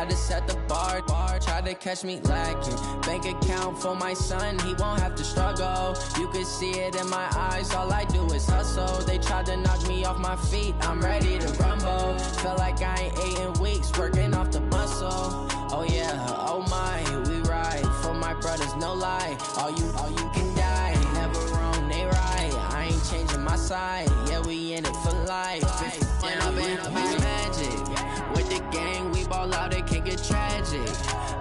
to set the bar. Try to catch me lacking. Bank account for my son, he won't have to struggle. You can see it in my eyes, all I do is hustle. They tried to knock me off my feet, I'm ready to rumble. Felt like I ain't ate in weeks, working off the muscle. Oh yeah, oh my, we ride for my brothers, no lie. All you can die, never wrong, they right. I ain't changing my side, yeah, we in it for life. When I've been magic, with the gang, we ball out, it can't get tragic.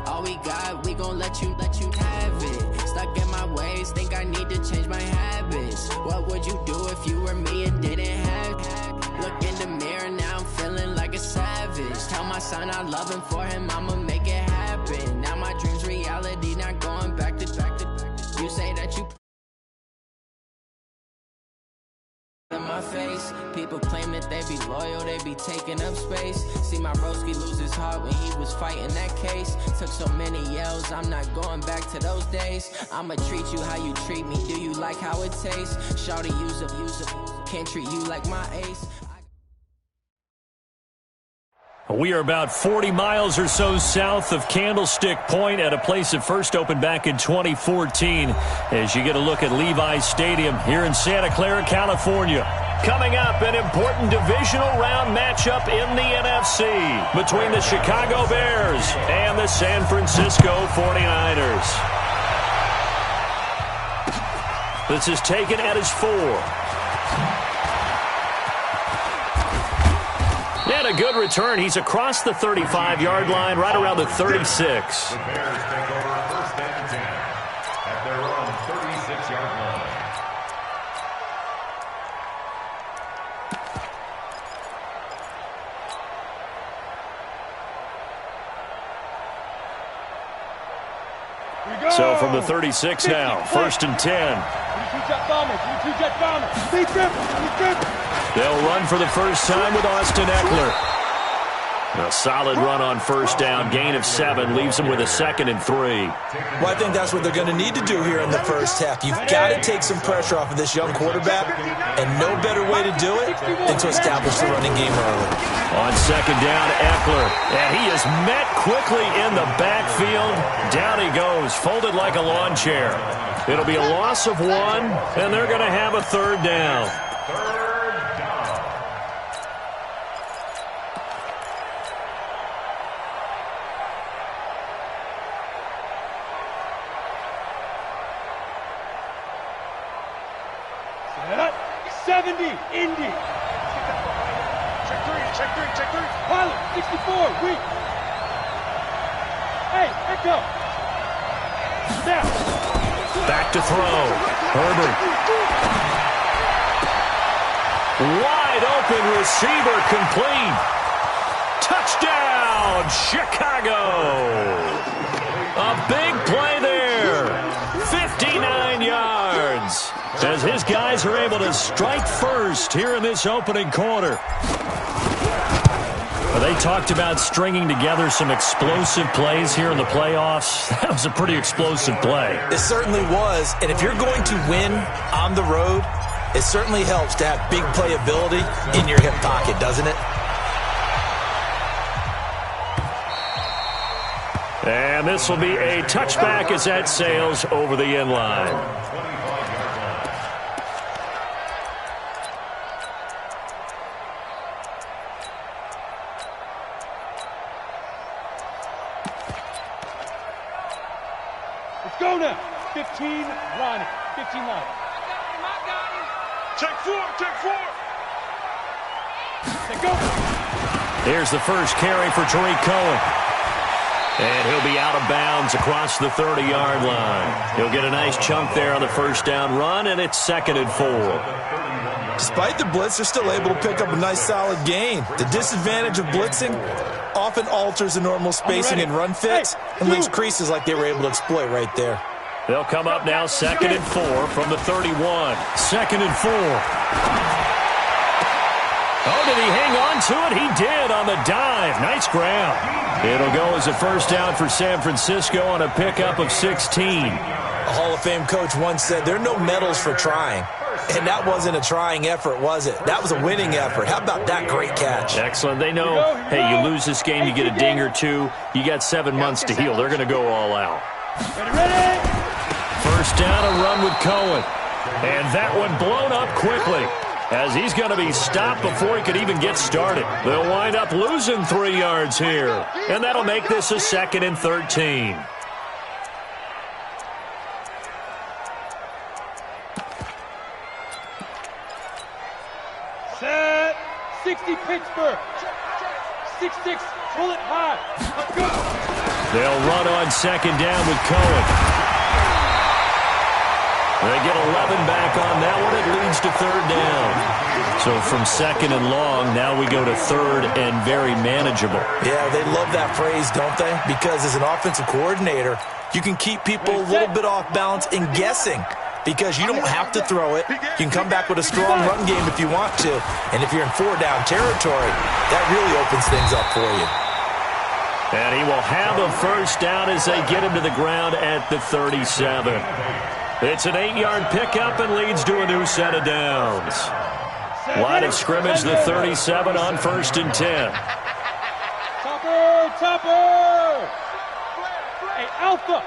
All we got, we gon' let you have it. Stuck in my ways, think I need to change my habits. What would you do if you were me and didn't have it? Look in the mirror, now I'm feeling like a savage. Tell my son I love him, for him I'ma make it happen. Now my dream's reality, not going back to. You say that you in my face. People claim that they be loyal, they be taking up space. See my broski lose his heart when he was fighting that case. Took so many yells, I'm not going back to those days. I'ma treat you how you treat me, do you like how it tastes? Shawty, use up, can't treat you like my ace. We are about 40 miles or so south of Candlestick Point at a place that first opened back in 2014 as you get a look at Levi's Stadium here in Santa Clara, California. Coming up, an important divisional round matchup in the NFC between the Chicago Bears and the San Francisco 49ers. This is taken at his 4. And a good return. He's across the 35-yard line, right around the 36. The Bears take over first and 10 at their own 36-yard line. So from the 36 now, first and 10. They'll run for the first time with Austin Eckler. A solid run on first down. Gain of 7 leaves him with a 2nd and 3. Well, I think that's what they're going to need to do here in the first half. You've got to take some pressure off of this young quarterback, and no better way to do it than to establish the running game early. On second down, Eckler, and he is met quickly in the backfield. Down he goes, folded like a lawn chair. It'll be a loss of 1, and they're going to have a third down. Indy. Check three. Pilot, 64, weak. Hey, echo. Snap. Back to throw. Herbert. Wide open receiver complete. Touchdown, Chicago. A big play there. 59 yards. As his guys are able to strike first here in this opening quarter. They talked about stringing together some explosive plays here in the playoffs. That was a pretty explosive play. It certainly was. And if you're going to win on the road, it certainly helps to have big playability in your hip pocket, doesn't it? And this will be a touchback as that sails over the end line. Go now. 15 line. 15 line. Check 4. Hey, go. Here's the first carry for Tariq Cohen. And he'll be out of bounds across the 30-yard line. He'll get a nice chunk there on the first down run, and it's 2nd and 4. Despite the blitz, they're still able to pick up a nice solid gain. The disadvantage of blitzing often alters the normal spacing and run fits and leaves creases like they were able to exploit right there. They'll come up now 2nd and 4 from the 31. 2nd and 4. Oh, did he hang on to it? He did on the dive. Nice grab. It'll go as a first down for San Francisco on a pickup of 16. A Hall of Fame coach once said, there are no medals for trying. And that wasn't a trying effort, was it? That was a winning effort. How about that great catch? Excellent. They know, hey, you lose this game, you get a ding or two. You got 7 months to heal. They're going to go all out. Ready? First down, a run with Cohen. And that one blown up quickly, as he's going to be stopped before he could even get started. They'll wind up losing 3 yards here, and that'll make this a 2nd and 13. Set. 60 Pittsburgh. 6-6. Pull it high. Let's go. They'll run on 2nd down with Cohen. They get 11 back on that one. It leads to 3rd down. So from 2nd and long, now we go to 3rd and very manageable. Yeah, they love that phrase, don't they? Because as an offensive coordinator, you can keep people a little bit off balance and guessing. Because you don't have to throw it. You can come back with a strong run game if you want to. And if you're in 4-down territory, that really opens things up for you. And he will have a first down as they get him to the ground at the 37. It's an 8-yard pickup and leads to a new set of downs. Line of scrimmage, the 37 on 1st and 10. Topper! Hey, Alpha!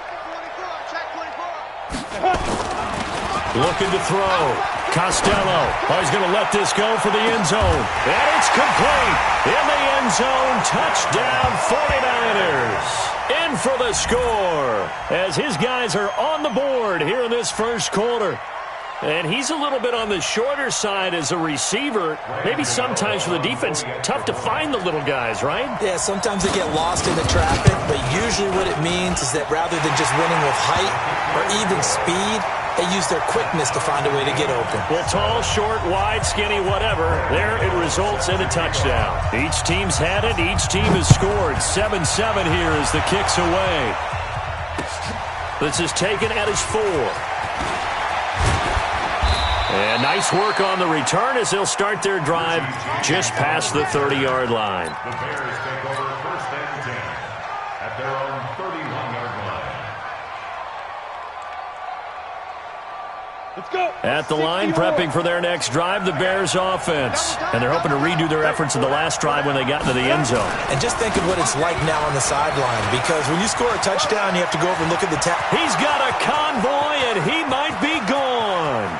Looking to throw. Costello. Oh, he's going to let this go for the end zone. And it's complete. In the end zone. Touchdown 49ers. In for the score as his guys are on the board here in this first quarter. And he's a little bit on the shorter side as a receiver. Maybe sometimes for the defense, tough to find the little guys, right? Yeah, sometimes they get lost in the traffic, but usually what it means is that rather than just winning with height or even speed, they use their quickness to find a way to get open. Well, tall, short, wide, skinny, whatever, there it results in a touchdown. Each team's had it. Each team has scored. 7-7 here as the kick's away. This is taken at his 4. And nice work on the return as they'll start their drive just past the 30-yard line. The Bears take over 1st and 10 at their own 31-yard line. Let's go. At the line, prepping for their next drive, the Bears offense. And they're hoping to redo their efforts in the last drive when they got into the end zone. And just think of what it's like now on the sideline, because when you score a touchdown, you have to go over and look at the He's got a convoy, and he might be gone.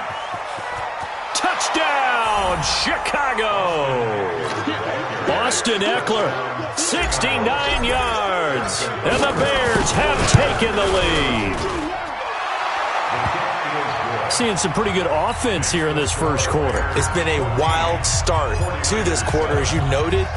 Touchdown, Chicago! Austin Eckler, 69 yards, and the Bears have taken the lead. Seeing some pretty good offense here in this first quarter. It's been a wild start to this quarter, as you noted,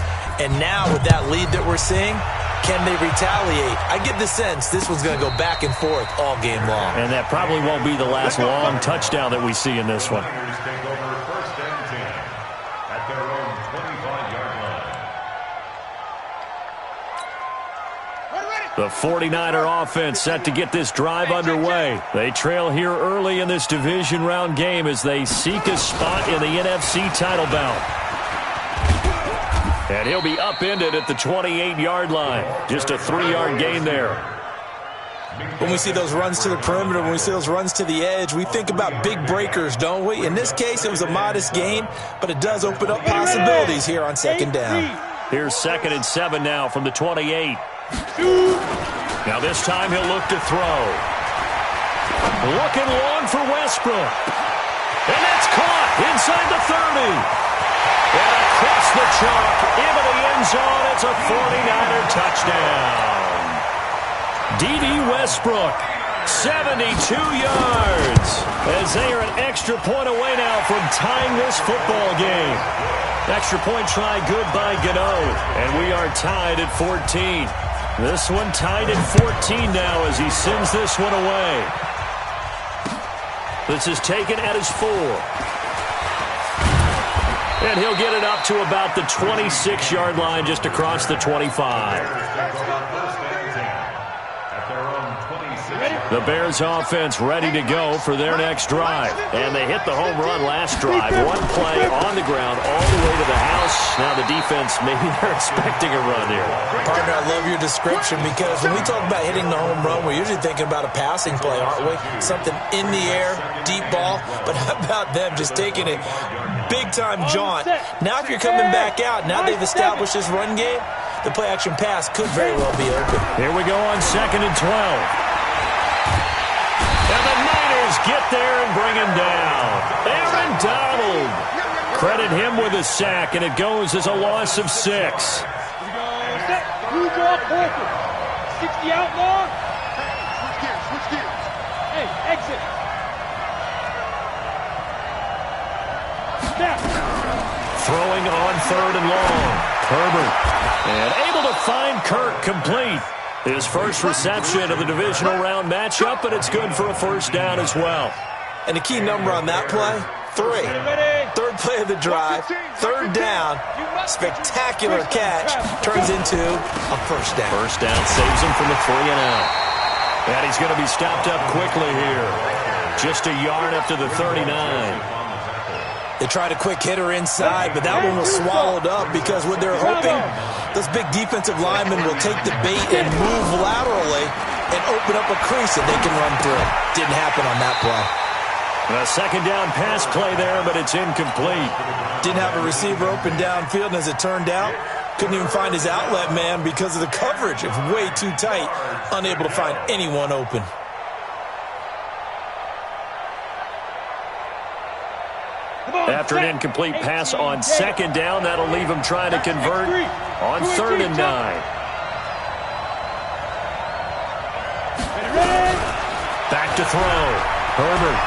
and now with that lead that we're seeing, can they retaliate? I get the sense this one's going to go back and forth all game long. And that probably won't be the last long touchdown that we see in this one. Take over 1st and 10 at their own 25-yard line. The 49er offense set to get this drive underway. They trail here early in this division round game as they seek a spot in the NFC title bout. And he'll be upended at the 28-yard line. Just a 3-yard gain there. When we see those runs to the perimeter, when we see those runs to the edge, we think about big breakers, don't we? In this case, it was a modest gain, but it does open up possibilities here on 2nd down. Here's 2nd and 7 now from the 28. Now this time he'll look to throw. Looking long for Westbrook. And that's caught inside the 30. And across the chalk into the end zone. It's a 49er touchdown. D.D. Westbrook, 72 yards, as they are an extra point away now from tying this football game. Extra point try good by Gano, and we are tied at 14. This one tied at 14 now as he sends this one away. This is taken at his 4. And he'll get it up to about the 26-yard line just across the 25. The Bears offense ready to go for their next drive. And they hit the home run last drive. One play on the ground all the way to the house. Now the defense, maybe they're expecting a run here. Partner, I love your description because when we talk about hitting the home run, we're usually thinking about a passing play, aren't we? Something in the air, deep ball. But how about them just taking it big-time jaunt? Now if you're coming back out, now they've established this run game, the play-action pass could very well be open. Here we go on 2nd and 12. And the Niners get there and bring him down. Aaron Donald. Credit him with a sack, and it goes as a loss of 6. Here we go. Set. Blue draw corker. 60 outlaw. Switch gears. Hey, exit. Snap. Throwing on 3rd and long. Herbert. And able to find Kirk complete. His first reception of the divisional round matchup, and it's good for a first down as well. And the key number on that play, 3. Third play of the drive, 3rd down, spectacular catch, turns into a first down. First down saves him from the 3 and out. And he's going to be stopped up quickly here. Just a yard up to the 39. They tried a quick hitter inside, but that one was swallowed up because what they're hoping, those big defensive linemen will take the bait and move laterally and open up a crease that they can run through. Didn't happen on that play. A 2nd down pass play there, but it's incomplete. Didn't have a receiver open downfield, and as it turned out, couldn't even find his outlet man because of the coverage. It's way too tight, unable to find anyone open. After an incomplete pass on 2nd down, that'll leave him trying to convert on 3rd and 9. Back to throw. Herbert.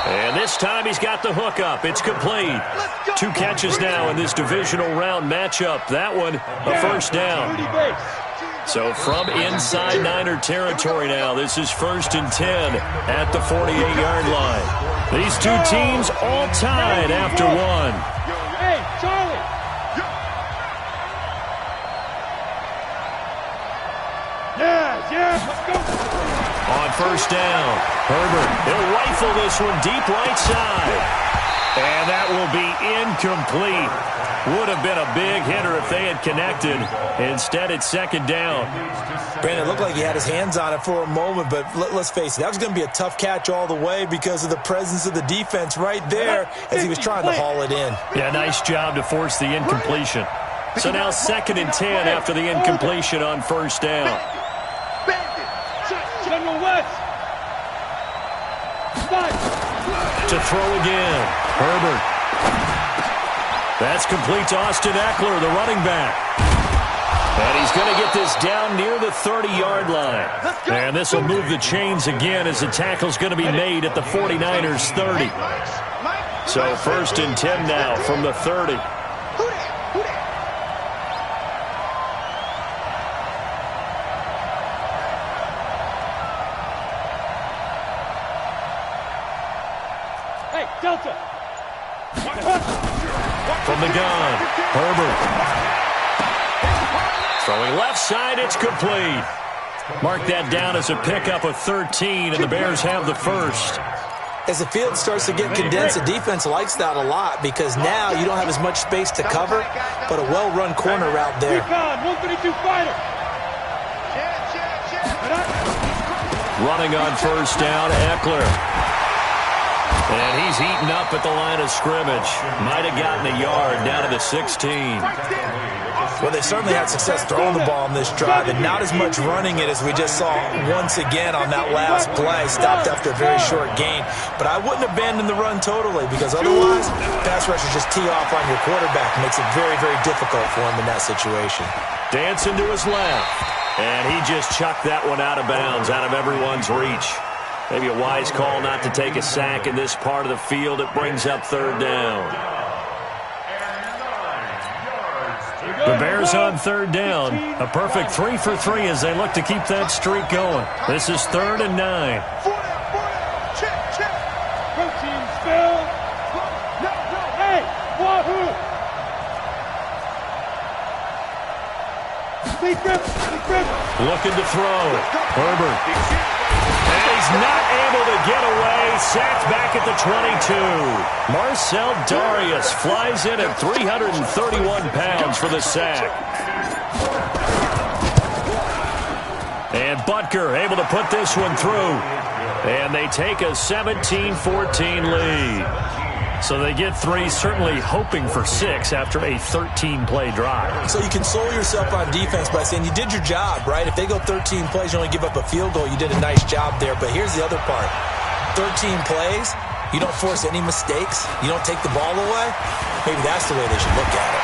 And this time he's got the hook up. It's complete. 2 catches now in this divisional round matchup. That one, a first down. So from inside Niner territory now, this is 1st and 10 at the 48-yard line. These two teams all tied after one. Hey, Charlie. Yeah, let's go. On 1st down, Herbert, he'll rifle this one deep right side. And that will be incomplete. Would have been a big hitter if they had connected. Instead, it's 2nd down. Brandon, it looked like he had his hands on it for a moment, but let's face it, that was going to be a tough catch all the way because of the presence of the defense right there as he was trying to haul it in. Yeah, nice job to force the incompletion. So now 2nd and 10 after the incompletion on 1st down. General West. To throw again. Herbert. That's complete to Austin Eckler, the running back. And he's going to get this down near the 30-yard line. And this will move the chains again as the tackle's going to be made at the 49ers' 30. So 1st and 10 now from the 30. Hey, Delta. From the gun, Herbert. Throwing left side, it's complete. Mark that down as a pickup of 13, and the Bears have the first. As the field starts to get condensed, the defense likes that a lot because now you don't have as much space to cover, but a well-run corner route there. Recon, 132 fighter. Running on 1st down, Eckler. And he's heating up at the line of scrimmage. Might have gotten a yard down to the 16. Well, they certainly had success throwing the ball on this drive, and not as much running it as we just saw once again on that last play. Stopped after a very short gain. But I wouldn't abandon the run totally because otherwise, pass rushers just tee off on your quarterback. Makes it very, very difficult for him in that situation. Dancing to his left. And he just chucked that one out of bounds, out of everyone's reach. Maybe a wise call not to take a sack in this part of the field. It brings up 3rd down. The Bears on 3rd down. A perfect 3 for 3 as they look to keep that streak going. This is 3rd and 9. Protein spill. Hey, Wahoo. Looking to throw. Herbert. And he's not able to get away. Sacked back at the 22. Marcel Darius flies in at 331 pounds for the sack. And Butker able to put this one through. And they take a 17-14 lead. So they get 3, certainly hoping for 6 after a 13-play drive. So you console yourself on defense by saying you did your job, right? If they go 13 plays, you only give up a field goal, you did a nice job there. But here's the other part. 13 plays, you don't force any mistakes, you don't take the ball away. Maybe that's the way they should look at it.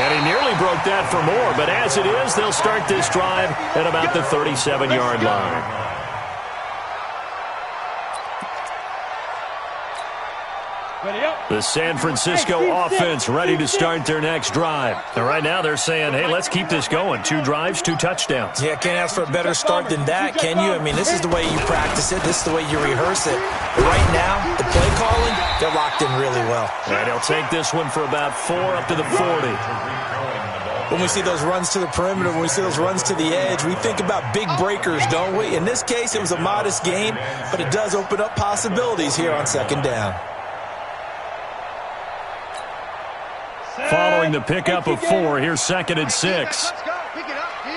And he nearly broke that for more, but as it is, they'll start this drive at about the 37-yard line. The San Francisco offense ready to start their next drive. And right now they're saying, hey, let's keep this going. 2 drives, 2 touchdowns. Yeah, can't ask for a better start than that, can you? I mean, this is the way you practice it. This is the way you rehearse it. But right now, the play calling, they're locked in really well. And he'll take this one for about 4 up to the 40. When we see those runs to the perimeter, when we see those runs to the edge, we think about big breakers, don't we? In this case, it was a modest game, but it does open up possibilities here on second down. Following the pickup of 4, here's 2nd and 6. Let's go. Pick it up, D.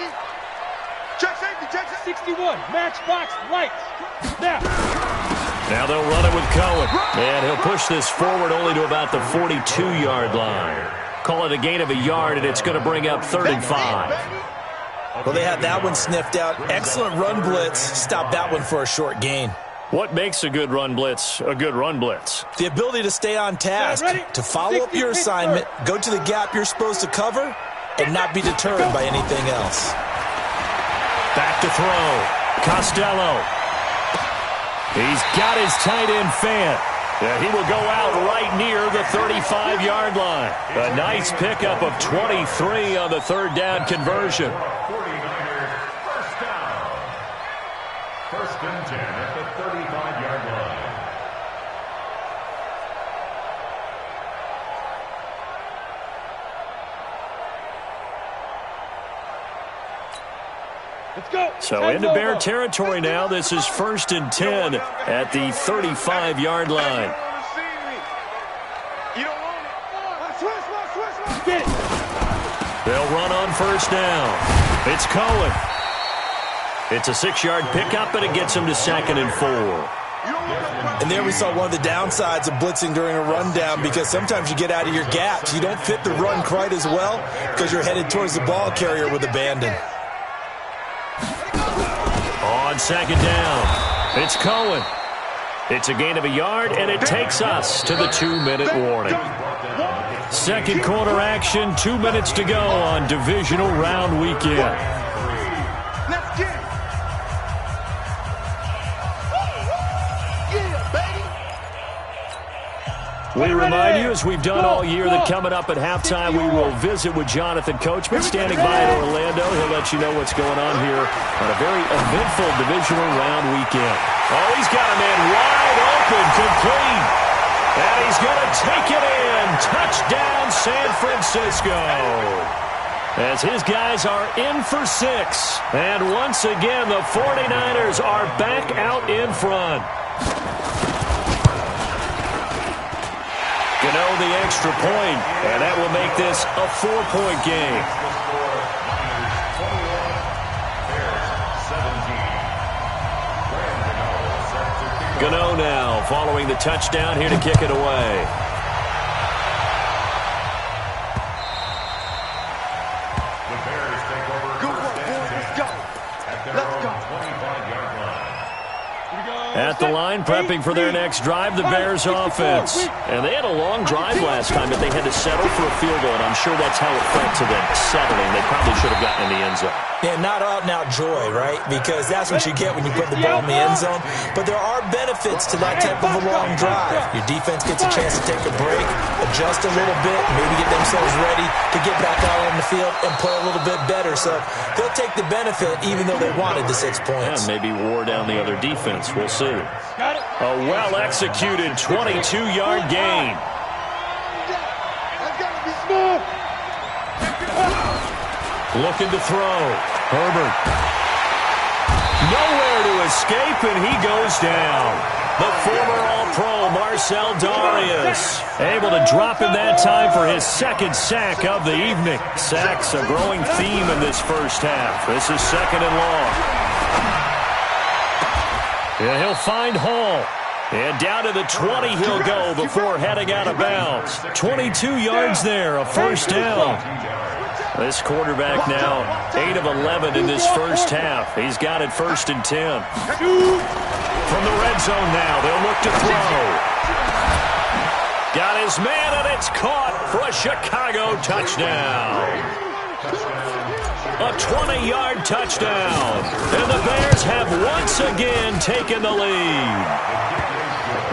Check safety, check 61. Matchbox lights. Now they'll run it with Cohen. And he'll push this forward only to about the 42-yard line. Call it a gain of a yard, and it's going to bring up 3rd and 5. Well, they had that one sniffed out. Excellent run blitz. Stop that one for a short gain. What makes a good run blitz a good run blitz? The ability to stay on task, to follow up your assignment, go to the gap you're supposed to cover, and not be deterred by anything else. Back to throw. Costello. He's got his tight end fan. He will go out right near the 35-yard line. A nice pickup of 23 on the 3rd down conversion. 49ers, first down. 1st and 10 at the 35-yard line. Let's go. So into Bear territory now. This is 1st and 10 at the 35-yard line. They'll run on 1st down. It's Cohen. It's a 6-yard pickup, but it gets him to 2nd and 4. And there we saw one of the downsides of blitzing during a rundown, because sometimes you get out of your gaps. You don't fit the run quite as well because you're headed towards the ball carrier with abandon. On 2nd down, it's Cohen. It's a gain of a yard, and it takes us to the 2-minute warning. 2nd quarter action, 2 minutes to go on divisional round weekend. Let's get it. Yeah, baby. We remind you, as we've done all year, that coming up at halftime, we will visit with Jonathan Coachman standing by in Orlando. He'll let you know what's going on here on a very eventful divisional round weekend. Oh, he's got a man wide open, complete. And he's going to take it in. Touchdown, San Francisco. As his guys are in for 6. And once again, the 49ers are back out in front. Gano the extra point, and that will make this a 4-point game. Gano now following the touchdown here to kick it away. The Bears take over first and 10 at their own 25-yard line. At the line, prepping for their next drive, the Bears offense. And they had a long drive last time, but they had to settle for a field goal, and I'm sure that's how it felt to them, settling. They probably should have gotten in the end zone. Yeah, not out-and-out joy, right? Because that's what you get when you put the ball in the end zone. But there are benefits to that type of a long drive. Your defense gets a chance to take a break, adjust a little bit, maybe get themselves ready to get back out on the field and play a little bit better. So they'll take the benefit even though they wanted the 6 points. Yeah, maybe wore down the other defense. We'll see. A well-executed 22-yard gain. looking to throw. Herbert. Nowhere to escape, and he goes down. The former All-Pro Marcel Darius able to drop in that time for his second sack of the evening. Sacks a growing theme in this first half. This is 2nd and long. And he'll find Hall. And down to the 20 he'll go before heading out of bounds. 22 yards there, a first down. This quarterback now 8 of 11 in this first half. He's got it 1st and 10. From the red zone now, they'll look to throw. Got his man, and it's caught for a Chicago touchdown. A 20-yard touchdown. And the Bears have once again taken the lead.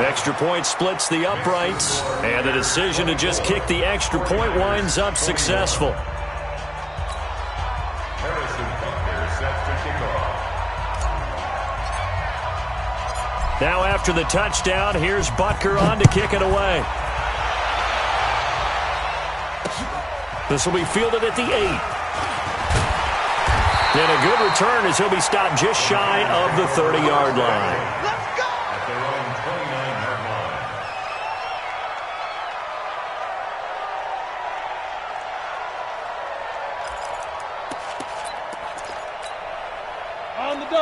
Extra point splits the uprights, and the decision to just kick the extra point winds up successful. Now after the touchdown, here's Butker on to kick it away. This will be fielded at the 8. And a good return as he'll be stopped just shy of the 30-yard line.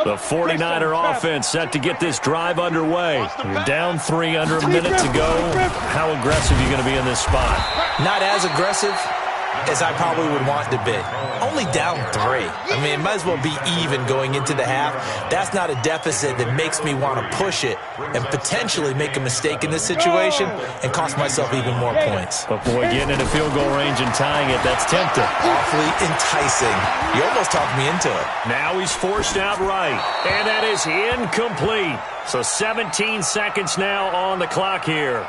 The 49er offense set to get this drive underway. You're down 3 under a minute to go. How aggressive are you going to be in this spot? Not as aggressive as I probably would want to be. Only down 3. I mean, it might as well be even going into the half. That's not a deficit that makes me want to push it and potentially make a mistake in this situation and cost myself even more points. But, boy, getting into field goal range and tying it, that's tempting. Awfully enticing. You almost talked me into it. Now he's forced out right, and that is incomplete. So 17 seconds now on the clock here.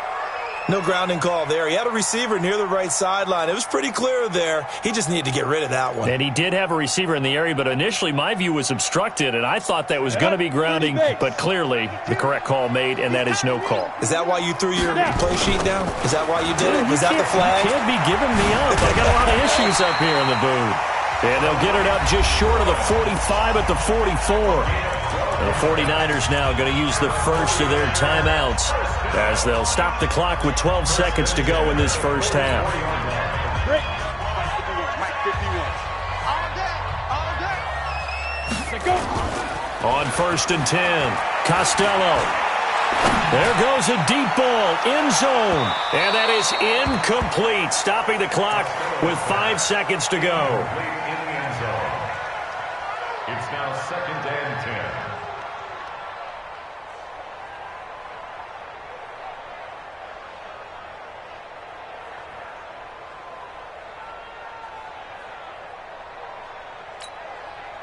No grounding call there. He had a receiver near the right sideline. It was pretty clear there. He just needed to get rid of that one. And he did have a receiver in the area, but initially my view was obstructed, and I thought that was going to be grounding, but clearly the correct call made, and that is no call. Is that why you threw your play sheet down? Is that why you did it? Was that the flag? You can't be giving me up. I got a lot of issues up here in the booth. And they'll get it up just short of the 45 at the 44. The 49ers now going to use the first of their timeouts as they'll stop the clock with 12 seconds to go in this first half. On 1st and 10, Costello. There goes a deep ball, end zone, and that is incomplete, stopping the clock with 5 seconds to go. It's now 2nd and 10.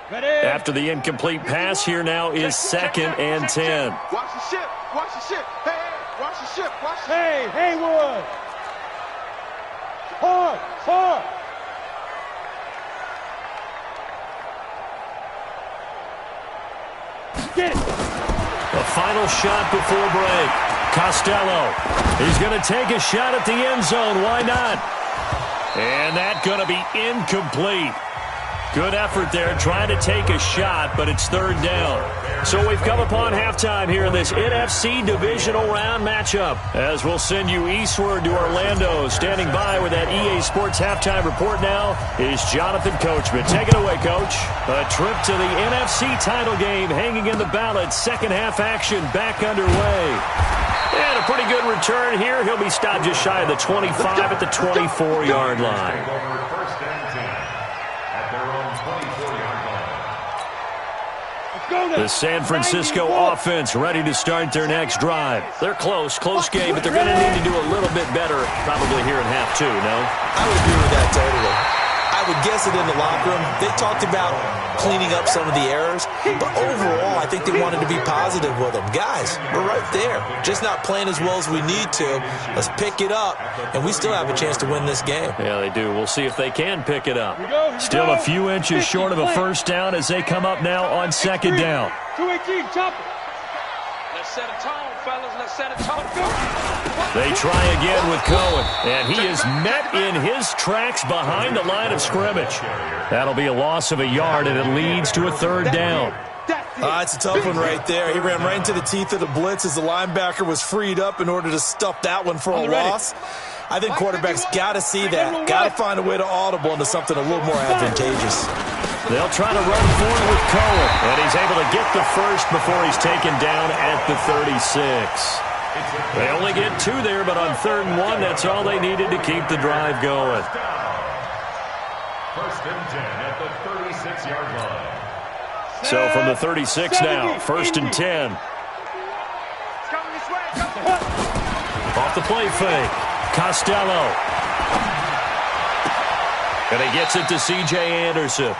After the incomplete pass, here now is 2nd and 10. Watch the ship. Watch the ship. Hey, watch the ship. Watch the ship. Hey, Haywood. Hard. Hard. Get it. The final shot before break. Costello. He's going to take a shot at the end zone. Why not? And that's going to be incomplete. Good effort there, trying to take a shot, but it's 3rd down. So we've come upon halftime here in this NFC divisional round matchup. As we'll send you eastward to Orlando. Standing by with that EA Sports halftime report now is Jonathan Coachman. Take it away, Coach. A trip to the NFC title game hanging in the balance. Second half action back underway. And a pretty good return here. He'll be stopped just shy of the 25 at the 24-yard line. The San Francisco offense ready to start their next drive. They're close game, but they're going to need to do a little bit better probably here in half 2, no? I would agree with that totally. I would guess it in the locker room. They talked about cleaning up some of the errors, but overall, I think they wanted to be positive with them. Guys, we're right there. Just not playing as well as we need to. Let's pick it up, and we still have a chance to win this game. Yeah, they do. We'll see if they can pick it up. Still a few inches short of a first down as they come up now on 2nd down. 218, chop it. Let's set a tone. fellas. Let's set it up. They try again with Cohen, and he is met in his tracks behind the line of scrimmage. That'll be a loss of a yard, and it leads to a third down. It's a tough one right there. He ran right into the teeth of the blitz as the linebacker was freed up in order to stuff that one for a loss. I think quarterbacks got to see that, got to find a way to audible into something a little more advantageous. They'll try to run forward with Cohen, and he's able to get the first before he's taken down at the 36. They only get 2 there, but on 3rd and 1, that's all they needed to keep the drive going. 1st and 10 at the 36-yard line. So from the 36 now, 1st and 10. Off the play fake, Costello. And he gets it to C.J. Anderson.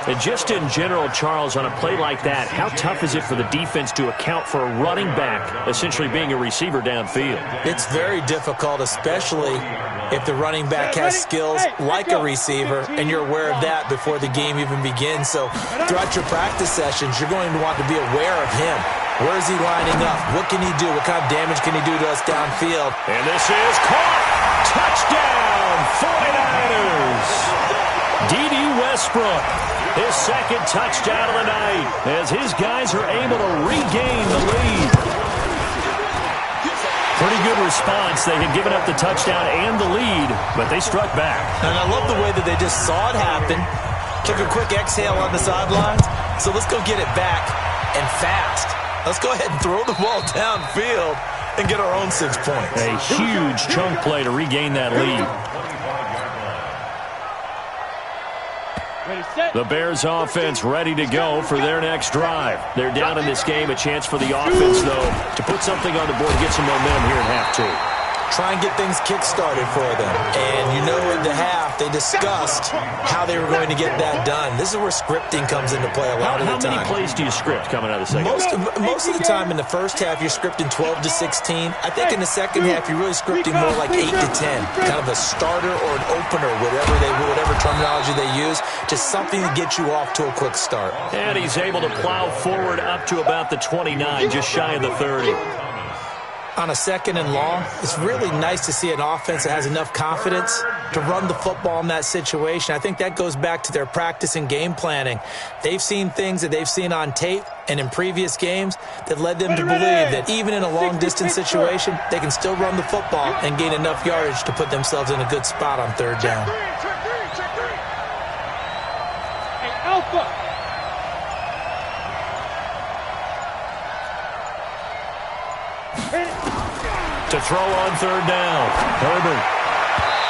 And just in general, Charles, on a play like that, how tough is it for the defense to account for a running back essentially being a receiver downfield? It's very difficult, especially if the running back has skills like a receiver, and you're aware of that before the game even begins. So throughout your practice sessions, you're going to want to be aware of him. Where is he lining up? What can he do? What kind of damage can he do to us downfield? And this is caught. Touchdown, 49ers. D.D. Westbrook, his 2nd touchdown of the night, as his guys are able to regain the lead. Pretty good response. They had given up the touchdown and the lead, but they struck back. And I love the way that they just saw it happen, took a quick exhale on the sidelines. So let's go get it back, and fast. Let's go ahead and throw the ball downfield and get our own 6 points. A huge chunk play to regain that lead. The Bears offense ready to go for their next drive. They're down in this game. A chance for the offense, though, to put something on the board, get some momentum here in half 2. Try and get things kick-started for them. And you know in the half, they discussed how they were going to get that done. This is where scripting comes into play a lot of the time. How many plays do you script coming out of the second half? Most of the time in the first half, you're scripting 12 to 16. I think in the second half, you're really scripting more like 8 to 10. Kind of a starter or an opener, whatever terminology they use. Just something to get you off to a quick start. And he's able to plow forward up to about the 29, just shy of the 30. On a 2nd and long, it's really nice to see an offense that has enough confidence to run the football in that situation. I think that goes back to their practice and game planning. They've seen things that they've seen on tape and in previous games that led them to believe that even in a long-distance situation, they can still run the football and gain enough yardage to put themselves in a good spot on 3rd down. Hey, Alpha! To throw on 3rd down, Herbert.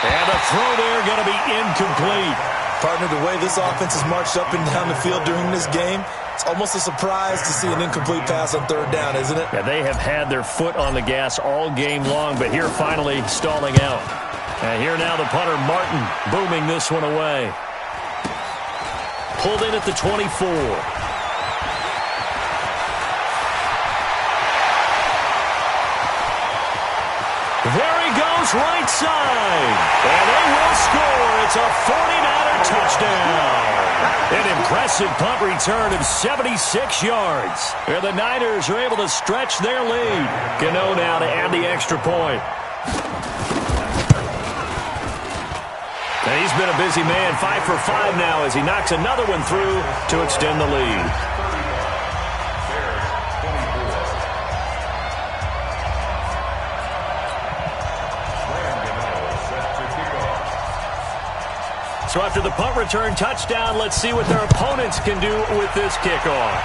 And the throw there going to be incomplete. Partner, the way this offense has marched up and down the field during this game, it's almost a surprise to see an incomplete pass on 3rd down, isn't it? Yeah, they have had their foot on the gas all game long, but here finally stalling out. And here now the punter, Martin, booming this one away. Pulled in at the 24. There he goes, right side. And they will score. It's a 49er touchdown. An impressive punt return of 76 yards. And the Niners are able to stretch their lead. Gano now to add the extra point. And he's been a busy man, 5 for 5 now as he knocks another one through to extend the lead. So after the punt return touchdown, let's see what their opponents can do with this kickoff.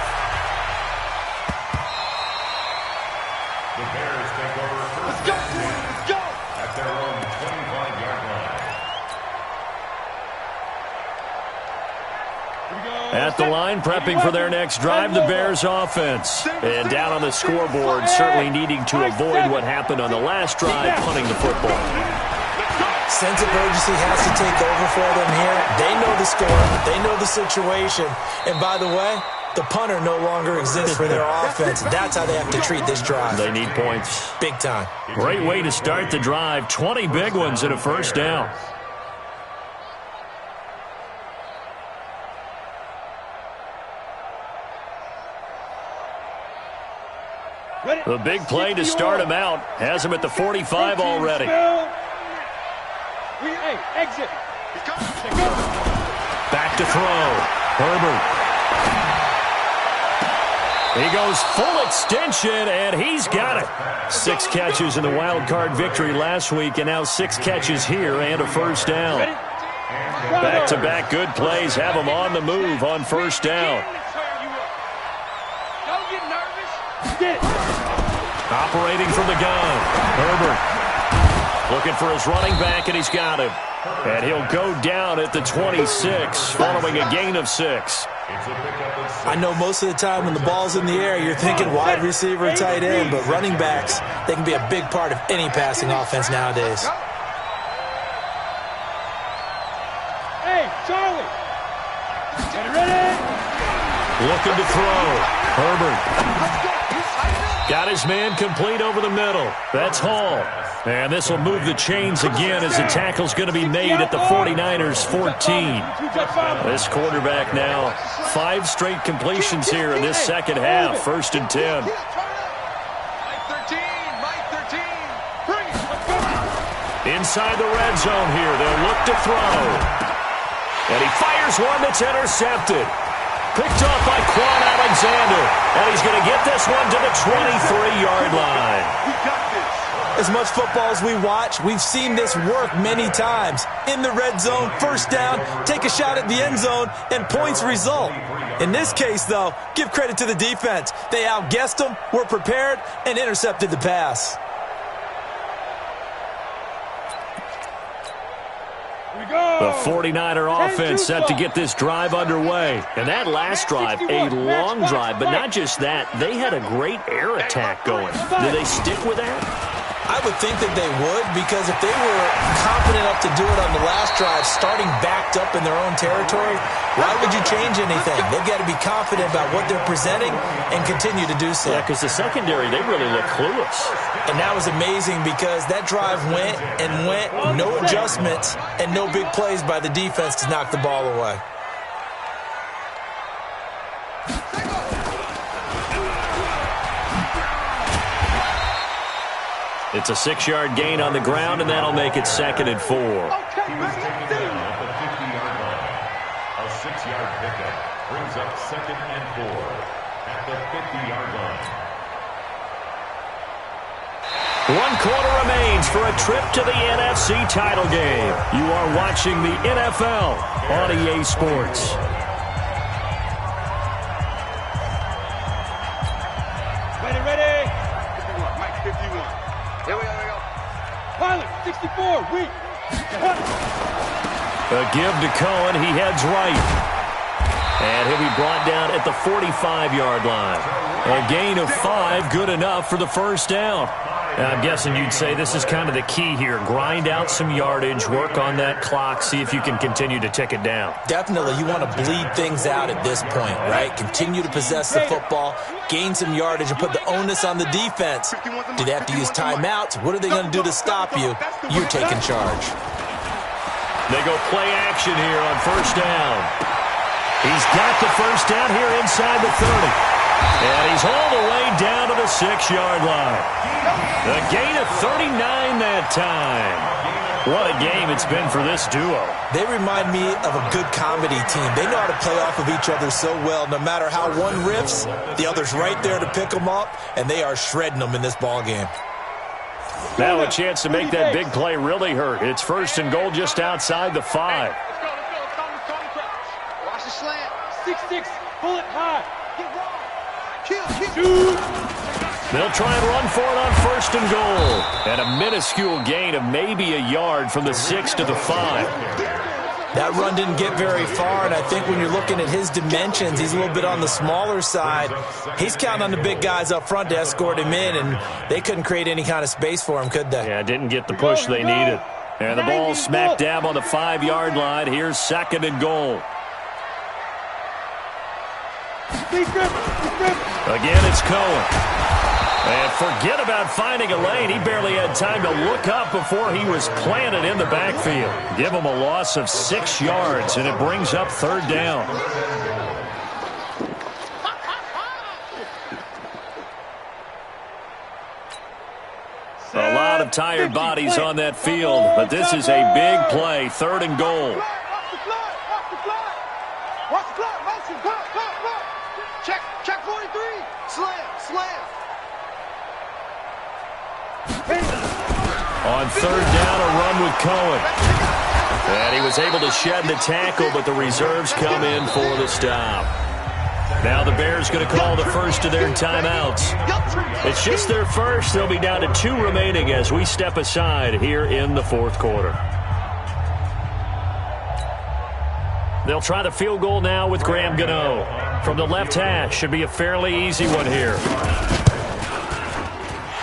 The Bears take over first. Let's go! At their own 25-yard line. At the line, prepping for their next drive, the Bears offense. And down on the scoreboard, certainly needing to avoid what happened on the last drive, punting the football. Sense of urgency has to take over for them here. They know the score. They know the situation. And by the way, the punter no longer exists for their offense. That's how they have to treat this drive. They need points. Big time. Great way to start the drive. 20 big ones and a first down. The big play to start him out has him at the 45 already. Exit. Back to throw. Herbert. He goes full extension, and he's got it. 6 catches in the wild card victory last week, and now 6 catches here and a first down. Back-to-back good plays have him on the move on first down. Don't get nervous. Operating from the gun. Herbert looking for his running back, and he's got him. And he'll go down at the 26 following a gain of 6. I know most of the time when the ball's in the air, you're thinking wide receiver, tight end, but running backs, they can be a big part of any passing offense nowadays. Hey, Charlie. Get ready. Looking to throw. Herbert. Got his man complete over the middle. That's Hall. And this will move the chains again as the tackle's going to be made at the 49ers 14. This quarterback now 5 straight completions here in this second half. 1st and 10. Inside the red zone here. They'll look to throw. And he fires one that's intercepted. Picked off by Quan Alexander. And he's going to get this one to the 23-yard line. As much football as we watch, we've seen this work many times. In the red zone, first down, take a shot at the end zone, and points result. In this case, though, give credit to the defense. They outguessed them, were prepared, and intercepted the pass. The 49er offense set to get this drive underway. And that last drive, a long drive, but not just that. They had a great air attack going. Do they stick with that? I would think that they would, because if they were confident enough to do it on the last drive, starting backed up in their own territory, why would you change anything? They've got to be confident about what they're presenting and continue to do so. Yeah, because the secondary, they really look clueless. And that was amazing because that drive went and went, no adjustments, and no big plays by the defense to knock the ball away. It's a 6-yard gain on the ground, and that'll make it 2nd and 4. At the 50-yard line, a 6-yard pickup brings up 2nd and 4 at the 50-yard line. 1 quarter remains for a trip to the NFC title game. You are watching the NFL on EA Sports. Ready. Mike 51. Here we go. Pilot, 64, weak. A give to Cohen. He heads right. And he'll be brought down at the 45-yard line. A gain of 5, good enough for the first down. I'm guessing you'd say this is kind of the key here. Grind out some yardage, work on that clock, see if you can continue to tick it down. Definitely, you want to bleed things out at this point, right? Continue to possess the football, gain some yardage, and put the onus on the defense. Do they have to use timeouts? What are they going to do to stop you? You're taking charge. They go play action here on first down. He's got the first down here inside the 30. And he's all the way down to the 6-yard line. A gain of 39 that time. What a game it's been for this duo. They remind me of a good comedy team. They know how to play off of each other so well. No matter how one riffs, the other's right there to pick them up, and they are shredding them in this ball game. Now a chance to make that big play really hurt. It's 1st and goal just outside the 5. Watch the slant. 6-6, pull it high. They'll try and run for it on 1st and goal. And a minuscule gain of maybe a yard from the 6 to the 5. That run didn't get very far, and I think when you're looking at his dimensions, he's a little bit on the smaller side. He's counting on the big guys up front to escort him in, and they couldn't create any kind of space for him, could they? Yeah, didn't get the push they needed. And the ball smack dab on the 5-yard line. Here's 2nd and goal. Again, it's Cohen. And forget about finding a lane. He barely had time to look up before he was planted in the backfield. Give him a loss of 6 yards, and it brings up 3rd down. of tired bodies on that field, but this is a big play, 3rd and goal. Check 43. Slam. On 3rd down, a run with Cohen. And he was able to shed the tackle, but the reserves come in for the stop. Now the Bears going to call the first of their timeouts. It's just their first. They'll be down to 2 remaining as we step aside here in the 4th quarter. They'll try the field goal now with Graham Gano. From the left hash, should be a fairly easy one here.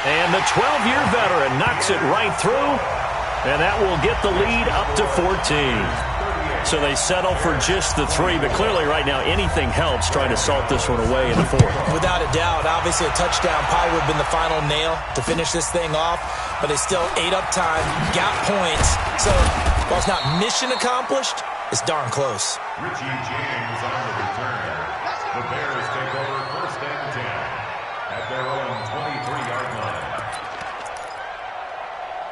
And the 12-year veteran knocks it right through, and that will get the lead up to 14. So they settle for just the 3, but clearly right now anything helps trying to salt this one away in the 4th. Without a doubt, obviously a touchdown probably would have been the final nail to finish this thing off, but they still ate up time, got points. So while it's not mission accomplished, it's darn close. Richie James on the return. The Bears take over 1st and 10 at their own 23-yard line.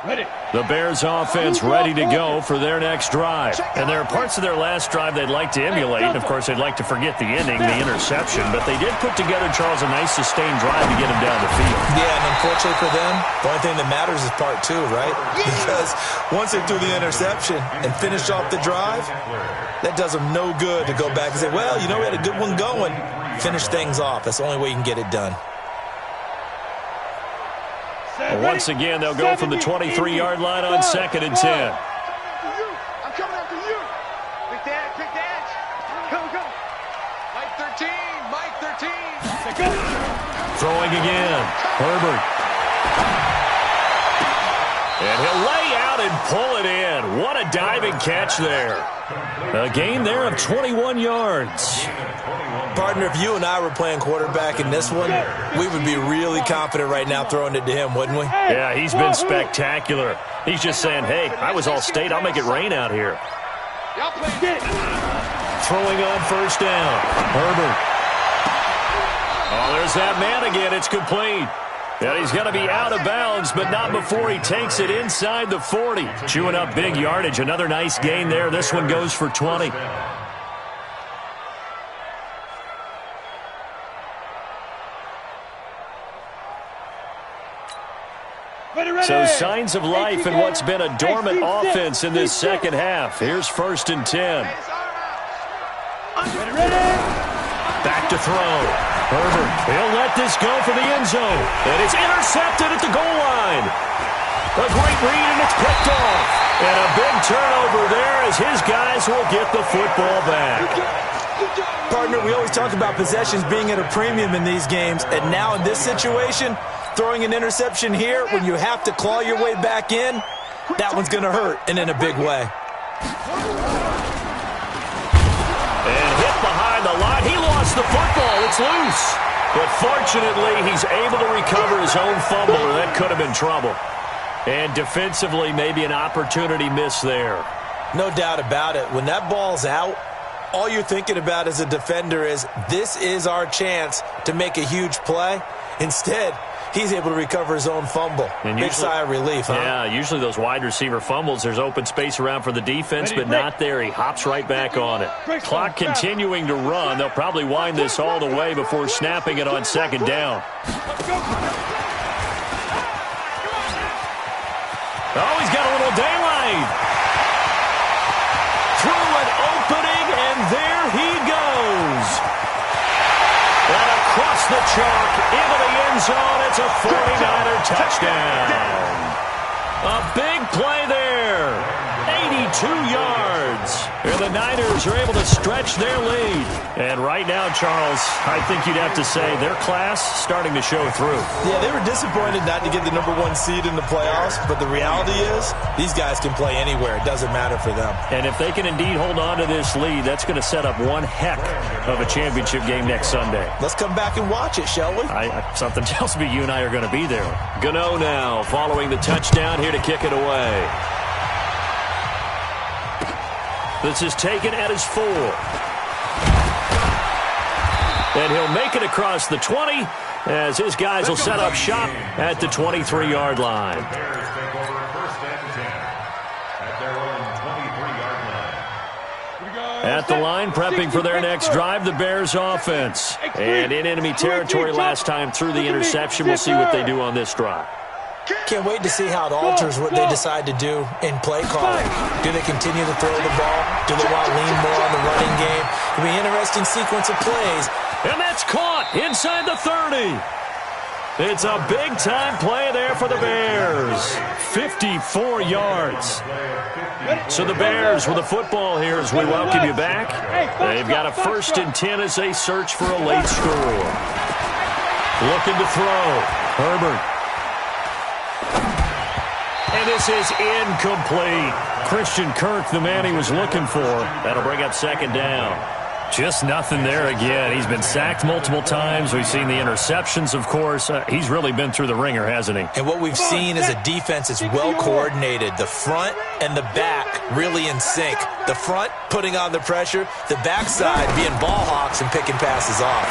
Ready. The Bears offense ready to go for their next drive. And there are parts of their last drive they'd like to emulate. And, of course, they'd like to forget the ending, the interception. But they did put together, Charles, a nice sustained drive to get them down the field. Yeah, and unfortunately for them, the only thing that matters is part 2, right? Because once they threw the interception and finished off the drive, that does them no good to go back and say, well, you know, we had a good one going. Finish things off. That's the only way you can get it done. Once again, they'll go from the 23-yard line on 2nd and 10. I'm coming after you. Big dash. Go. Mike 13. Throwing again. Herbert. And he'll lay out and pull it in. What a diving catch there. A gain there of 21 yards. Partner, if you and I were playing quarterback in this one, we would be really confident right now throwing it to him, wouldn't we? Yeah, he's been spectacular. He's just saying, hey, I was all state. I'll make it rain out here. Throwing on 1st down. Herbert. Oh, there's that man again. It's complete. And he's going to be out of bounds, but not before he takes it inside the 40. Chewing up big yardage. Another nice gain there. This one goes for 20. So signs of life in what's been a dormant offense in this 2nd half. Here's 1st and 10. Back to throw. Herbert, he'll let this go for the end zone. And it's intercepted at the goal line. A great read, and it's picked off. And a big turnover there as his guys will get the football back. Partner, we always talk about possessions being at a premium in these games. And now in this situation, throwing an interception here when you have to claw your way back in, that one's going to hurt, and in a big way. And hit behind the line. He lost the football. It's loose. But fortunately, he's able to recover his own fumble, or that could have been trouble. And defensively, maybe an opportunity miss there. No doubt about it. When that ball's out, all you're thinking about as a defender is, this is our chance to make a huge play. Instead, he's able to recover his own fumble. And big sigh of relief, huh? Yeah, usually those wide receiver fumbles, there's open space around for the defense, but not there. He hops right back on it. Clock continuing to run. They'll probably wind this all the way before snapping it on 2nd down. Oh, he's got a little daylight. Through an opening, and there he goes. And across the chalk, into the end zone, it's a 49er touchdown. A big play there. 82 yards. And the Niners are able to stretch their lead. And right now, Charles, I think you'd have to say their class starting to show through. Yeah, they were disappointed not to get the #1 seed in the playoffs, but the reality is these guys can play anywhere. It doesn't matter for them. And if they can indeed hold on to this lead, that's going to set up one heck of a championship game next Sunday. Let's come back and watch it, shall we? Something tells me you and I are going to be there. Gano now following the touchdown here to kick it away. This is taken at his 4. And he'll make it across the 20 as his guys will set up shop at the 23-yard line. The Bears take over 1st and 10 at their own 23-yard line. At the line, prepping for their next drive, the Bears offense. And in enemy territory last time through the interception. We'll see what they do on this drive. Can't wait to see how it alters what they decide to do in play calling. Do they continue to throw the ball? Do they want to lean more on the running game? It'll be an interesting sequence of plays. And that's caught inside the 30. It's a big-time play there for the Bears. 54 yards. So the Bears with the football here as we welcome you back. They've got a 1st and 10 as they search for a late score. Looking to throw. Herbert. And this is incomplete. Christian Kirk, the man he was looking for. That'll bring up 2nd down. Just nothing there again. He's been sacked multiple times. We've seen the interceptions, of course. He's really been through the ringer, hasn't he? And what we've seen is a defense that's well coordinated. The front and the back really in sync. The front putting on the pressure. The backside being ball hawks and picking passes off.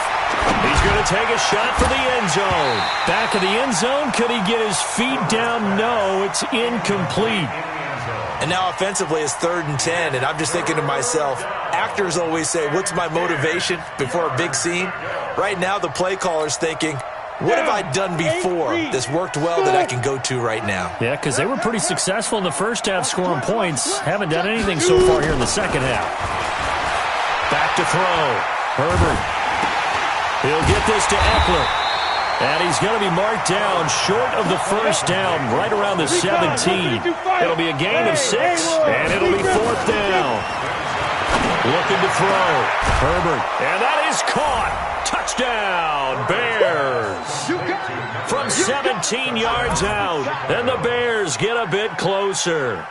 He's going to take a shot for the end zone. Back of the end zone. Could he get his feet down? No, it's incomplete. And now offensively it's 3rd and 10, and I'm just thinking to myself, actors always say, what's my motivation before a big scene? Right now the play caller's thinking, what have I done before that's worked well that I can go to right now? Yeah, because they were pretty successful in the first half scoring points. Haven't done anything so far here in the second half. Back to throw. Herbert. He'll get this to Eckler. And he's going to be marked down short of the 1st down, right around the 17. It'll be a gain of 6, and it'll be 4th down. Looking to throw. Herbert. And that is caught. Touchdown, Bears. From 17 yards out, and the Bears get a bit closer.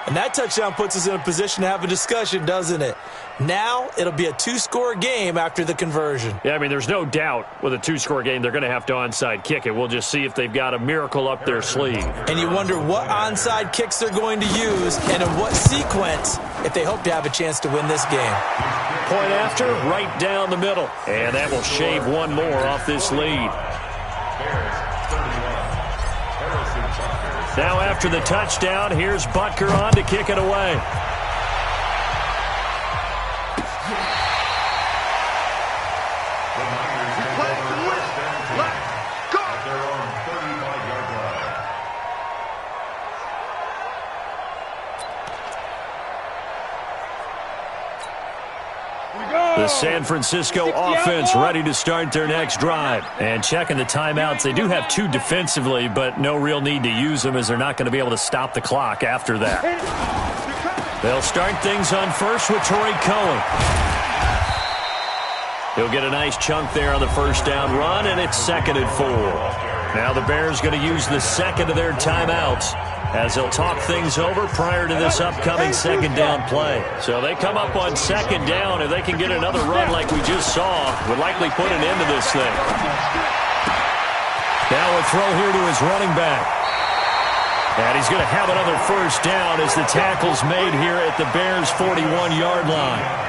And that touchdown puts us in a position to have a discussion, doesn't it? Now it'll be a 2-score game after the conversion. Yeah, I mean, there's no doubt with a 2-score game they're going to have to onside kick it. We'll just see if they've got a miracle up their sleeve. And you wonder what onside kicks they're going to use and in what sequence if they hope to have a chance to win this game. Point after, right down the middle. And that will shave one more off this lead. Now after the touchdown, here's Butker on to kick it away. The San Francisco offense ready to start their next drive. And checking the timeouts, they do have 2 defensively, but no real need to use them as they're not going to be able to stop the clock after that. They'll start things on first with Torrey Cohen. He'll get a nice chunk there on the 1st down run, and it's 2nd and 4. Now the Bears going to use the 2nd of their timeouts as they'll talk things over prior to this upcoming 2nd down play. So they come up on 2nd down. If they can get another run like we just saw, would likely put an end to this thing. Now a throw here to his running back. And he's going to have another 1st down as the tackle's made here at the Bears' 41-yard line.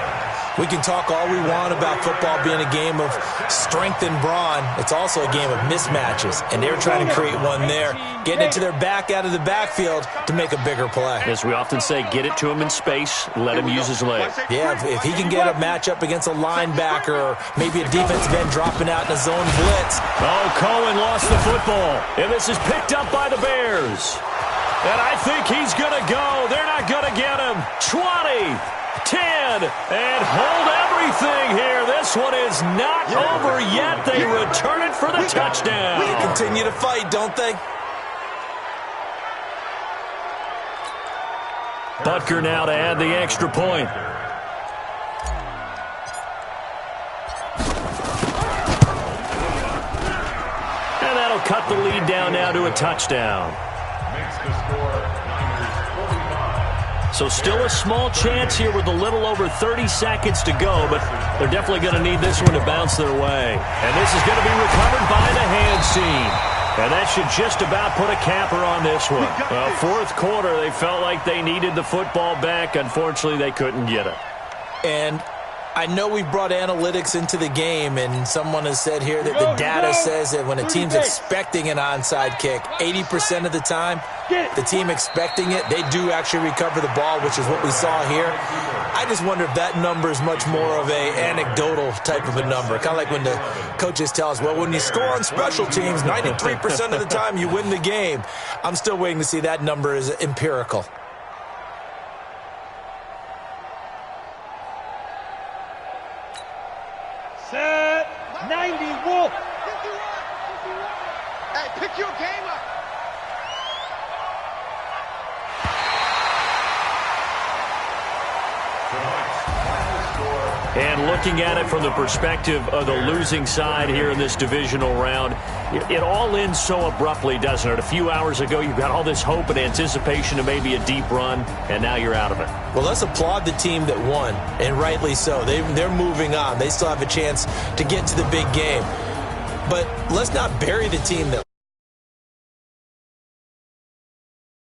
We can talk all we want about football being a game of strength and brawn. It's also a game of mismatches, and they're trying to create one there, getting it to their back out of the backfield to make a bigger play. As we often say, get it to him in space, let him use his legs. Yeah, if he can get a matchup against a linebacker or maybe a defensive end dropping out in a zone blitz. Oh, Cohen lost the football, and this is picked up by the Bears. And I think he's going to go. They're not going to get him. 20. 10, and hold everything here. This one is not over yet. They return it for the touchdown. They continue to fight, don't they? Butker now to add the extra point. And that'll cut the lead down now to a touchdown. Makes the score. So still a small chance here with a little over 30 seconds to go, but they're definitely going to need this one to bounce their way. And this is going to be recovered by the hand seam. And that should just about put a capper on this one. 4th quarter, they felt like they needed the football back. Unfortunately, they couldn't get it. And I know we've brought analytics into the game, and someone has said here that the data says that when a team's expecting an onside kick, 80% of the time, the team expecting it, they do actually recover the ball, which is what we saw here. I just wonder if that number is much more of a anecdotal type of a number, kind of like when the coaches tell us, well, when you score on special teams, 93% of the time you win the game. I'm still waiting to see that number is empirical. Set 90, Wolf. Hey, pick your game up. And looking at it from the perspective of the losing side here in this divisional round, it all ends so abruptly, doesn't it? A few hours ago, you've got all this hope and anticipation of maybe a deep run, and now you're out of it. Well, let's applaud the team that won, and rightly so. They're moving on. They still have a chance to get to the big game. But let's not bury the team that